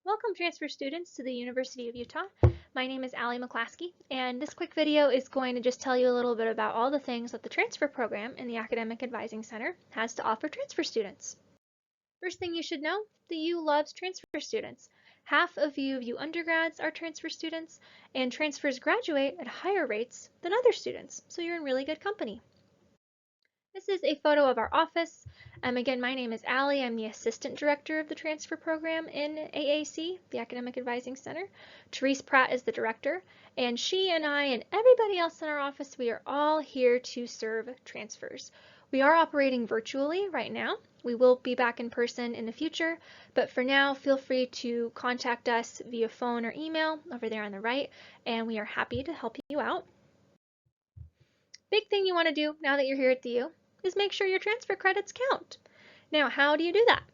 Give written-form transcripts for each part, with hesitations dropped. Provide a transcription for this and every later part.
Welcome transfer students to the University of Utah. My name is Allie McClaskey, and this quick video is going to just tell you a little bit about all the things that the transfer program in the Academic Advising Center has to offer transfer students. First thing you should know, the U loves transfer students. Half of U undergrads are transfer students, and transfers graduate at higher rates than other students, so you're in really good company. This is a photo of our office. Again, my name is Allie. I'm the Assistant Director of the Transfer Program in AAC, the Academic Advising Center. Therese Pratt is the Director, and she and I and everybody else in our office, we are all here to serve transfers. We are operating virtually right now. We will be back in person in the future, but for now, feel free to contact us via phone or email over there on the right, and we are happy to help you out. Big thing you want to do now that you're here at the U is make sure your transfer credits count. Now, how do you do that?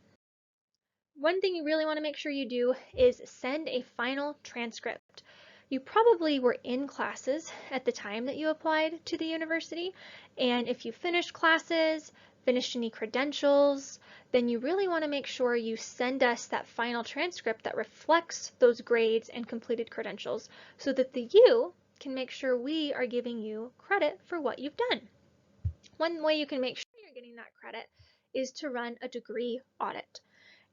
One thing you really want to make sure you do is send a final transcript. You probably were in classes at the time that you applied to the university, and if you finished classes, finished any credentials, then you really want to make sure you send us that final transcript that reflects those grades and completed credentials so that the U can make sure we are giving you credit for what you've done. One way you can make sure you're getting that credit is to run a degree audit.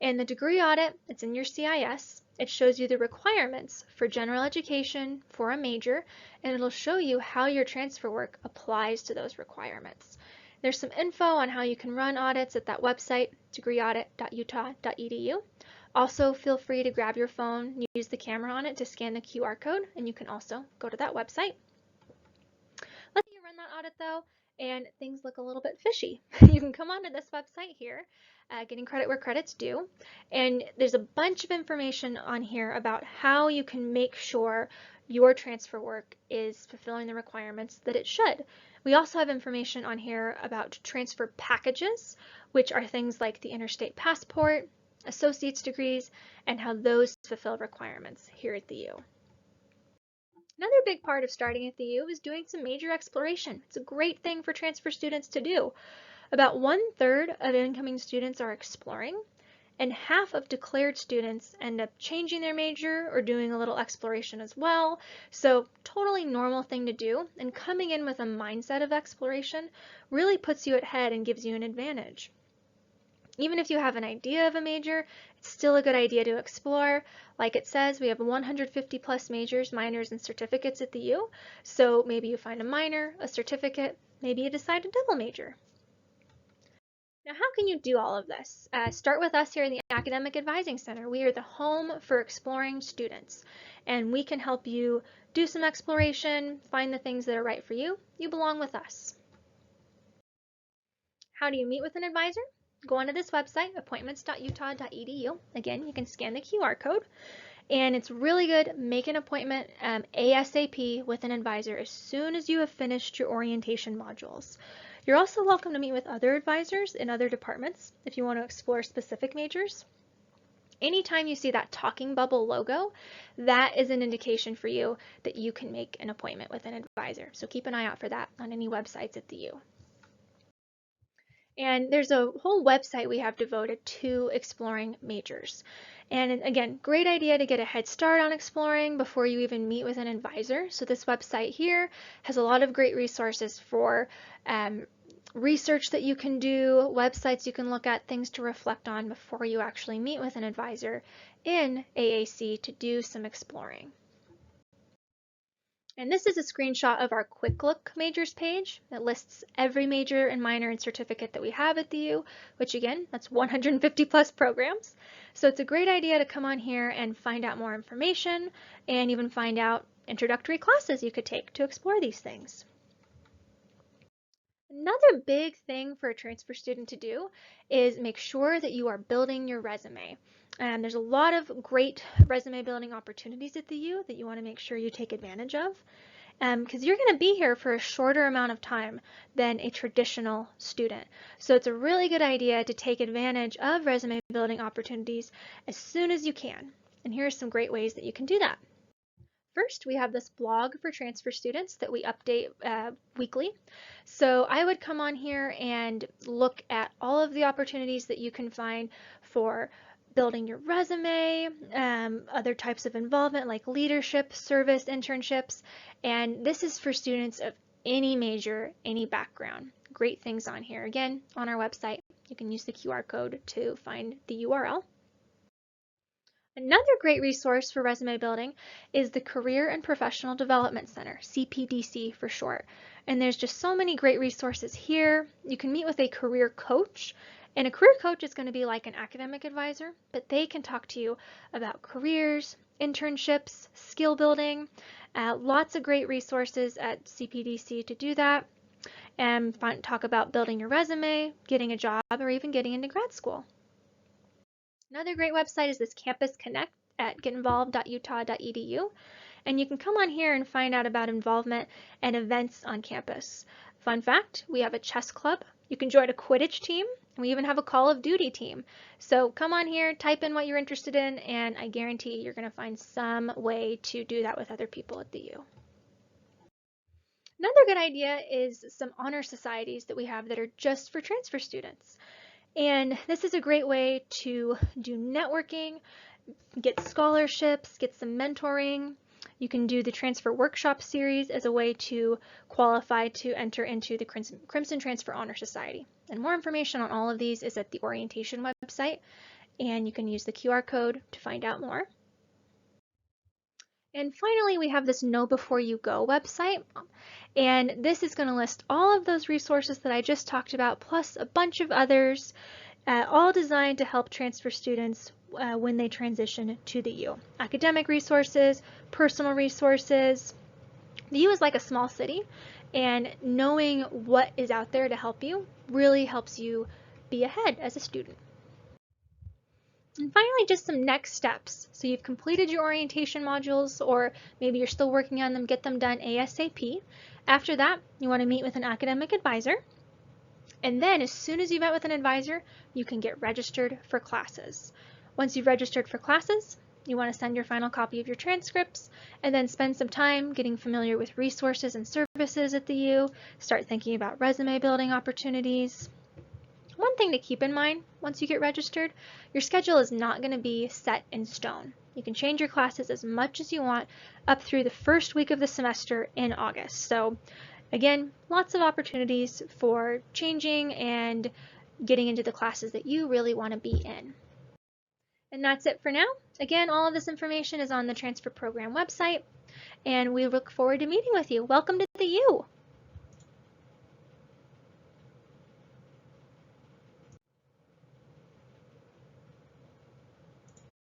And the degree audit, it's in your CIS. It shows you the requirements for general education for a major, and it'll show you how your transfer work applies to those requirements. There's some info on how you can run audits at that website, degreeaudit.utah.edu. Also, feel free to grab your phone, use the camera on it to scan the QR code, and you can also go to that website. Let's say you run that audit though, and things look a little bit fishy. You can come onto this website here, getting credit where credit's due, and there's a bunch of information on here about how you can make sure your transfer work is fulfilling the requirements that it should. We also have information on here about transfer packages, which are things like the interstate passport, associate's degrees, and how those fulfill requirements here at the U. Another big part of starting at the U is doing some major exploration. It's a great thing for transfer students to do. About 1/3 of incoming students are exploring, and half of declared students end up changing their major or doing a little exploration as well. So totally normal thing to do, and coming in with a mindset of exploration really puts you ahead and gives you an advantage. Even if you have an idea of a major, it's still a good idea to explore. Like it says, we have 150 plus majors, minors, and certificates at the U. So maybe you find a minor, a certificate, maybe you decide to double major. Now, how can you do all of this? Start with us here in the Academic Advising Center. We are the home for exploring students, and we can help you do some exploration, find the things that are right for you. You belong with us. How do you meet with an advisor? Go onto this website, appointments.utah.edu. Again, you can scan the QR code, and it's really good. Make an appointment ASAP with an advisor as soon as you have finished your orientation modules. You're also welcome to meet with other advisors in other departments if you want to explore specific majors. Anytime you see that talking bubble logo, that is an indication for you that you can make an appointment with an advisor. So keep an eye out for that on any websites at the U. And there's a whole website we have devoted to exploring majors. And again, great idea to get a head start on exploring before you even meet with an advisor. So this website here has a lot of great resources for research that you can do, websites you can look at, things to reflect on before you actually meet with an advisor in AAC to do some exploring. And this is a screenshot of our Quick Look Majors page that lists every major and minor and certificate that we have at the U, which again, that's 150 plus programs. So it's a great idea to come on here and find out more information and even find out introductory classes you could take to explore these things. Another big thing for a transfer student to do is make sure that you are building your resume. And there's a lot of great resume building opportunities at the U that you want to make sure you take advantage of, because you're going to be here for a shorter amount of time than a traditional student. So it's a really good idea to take advantage of resume building opportunities as soon as you can. And here are some great ways that you can do that. First, we have this blog for transfer students that we update weekly. So I would come on here and look at all of the opportunities that you can find for building your resume, other types of involvement like leadership, service, internships, and this is for students of any major, any background. Great things on here. Again, on our website, you can use the QR code to find the URL. Another great resource for resume building is the Career and Professional Development Center, CPDC for short. And there's just so many great resources here. You can meet with a career coach, and a career coach is going to be like an academic advisor, but they can talk to you about careers, internships, skill building, lots of great resources at CPDC to do that, and talk about building your resume, getting a job, or even getting into grad school. Another great website is this Campus Connect at getinvolved.utah.edu, and you can come on here and find out about involvement and events on campus. Fun fact, we have a chess club, you can join a Quidditch team, and we even have a Call of Duty team. So come on here, type in what you're interested in, and I guarantee you're going to find some way to do that with other people at the U. Another good idea is some honor societies that we have that are just for transfer students. And this is a great way to do networking, get scholarships, get some mentoring. You can do the Transfer Workshop series as a way to qualify to enter into the Crimson Transfer Honor Society. And more information on all of these is at the orientation website, and you can use the QR code to find out more. And finally, we have this Know Before You Go website. And this is going to list all of those resources that I just talked about, plus a bunch of others, all designed to help transfer students when they transition to the U. Academic resources, personal resources. The U is like a small city, and knowing what is out there to help you really helps you be ahead as a student. And finally, just some next steps. So you've completed your orientation modules, or maybe you're still working on them, get them done ASAP. After that, you want to meet with an academic advisor. And then as soon as you've met with an advisor, you can get registered for classes. Once you've registered for classes, you want to send your final copy of your transcripts and then spend some time getting familiar with resources and services at the U, start thinking about resume building opportunities. One thing to keep in mind once you get registered, your schedule is not going to be set in stone. You can change your classes as much as you want up through the first week of the semester in August. So again, lots of opportunities for changing and getting into the classes that you really want to be in. And that's it for now. Again, all of this information is on the Transfer Program website, and we look forward to meeting with you. Welcome to the U!